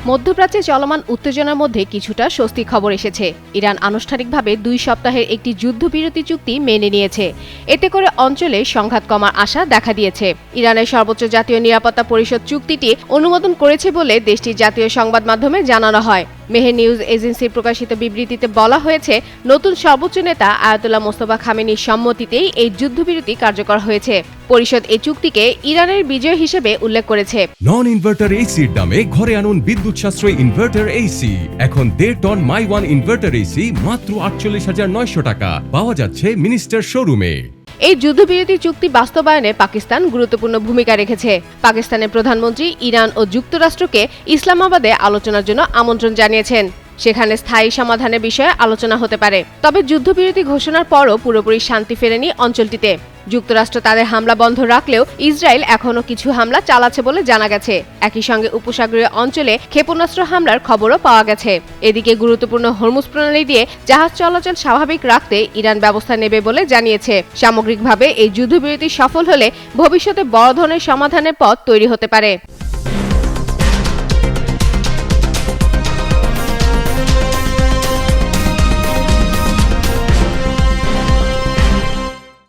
মধ্যপ্রাচ্যে চলমান উত্তেজনার মধ্যে কিছুটা স্বস্তি খবর এসেছে। ইরান আনুষ্ঠানিকভাবে 2 সপ্তাহের একটি যুদ্ধবিরতি চুক্তি মেনে নিয়েছে। এতে করে অঞ্চলে সংঘাত কমার আশা দেখা দিয়েছে। ইরানের সর্বোচ্চ জাতীয় নিরাপত্তা পরিষদ চুক্তিটি অনুমোদন করেছে বলে দেশটির জাতীয় সংবাদ মাধ্যমে জানানো হয়। মেহের নিউজ এজেন্সির প্রকাশিত বিবৃতিতে বলা হয়েছে, নতুন সর্বোচ্চ নেতা আয়াতুল্লাহ মোস্তফা খামেনির সম্মতিতেই এই যুদ্ধবিরতি কার্যকর হয়েছে। পরিষদ এই চুক্তিকে ইরানের বিজয় হিসেবে উল্লেখ করেছে। নন ইনভার্টার এসির দামে ঘরে আনুন বিদ্যুৎ সাশ্রয়ী ইনভার্টার এসি। এখন 1.5 ton my one inverter AC মাত্র 48,900 টাকা পাওয়া যাচ্ছে মিনিস্টার শোরুমে। এই যুদ্ধবিরতি চুক্তি বাস্তবায়নে পাকিস্তান গুরুত্বপূর্ণ ভূমিকা রেখেছে। পাকিস্তানের প্রধানমন্ত্রী ইরান ও যুক্তরাষ্ট্রকে ইসলামাবাদে আলোচনার জন্য আমন্ত্রণ জানিয়েছেন। সেখানে স্থায়ী সমাধানের বিষয়ে আলোচনা হতে পারে। তবে যুদ্ধবিরতি ঘোষণার পরও পুরোপুরি শান্তি ফেরেনি অঞ্চলটিতে। যুক্তরাষ্ট্র তাদের হামলা বন্ধ রাখলেও ইসরায়েল এখনও কিছু হামলা চালাচ্ছে বলে জানা গেছে। একই সঙ্গে উপসাগরীয় অঞ্চলে ক্ষেপণাস্ত্র হামলার খবরও পাওয়া গেছে। এদিকে গুরুত্বপূর্ণ হরমুজ প্রণালী দিয়ে জাহাজ চলাচল স্বাভাবিক রাখতে ইরান ব্যবস্থা নেবে বলে জানিয়েছে। সামগ্রিকভাবে এই যুদ্ধবিরতি সফল হলে ভবিষ্যতে বড় ধরনের সমাধানের পথ তৈরি হতে পারে।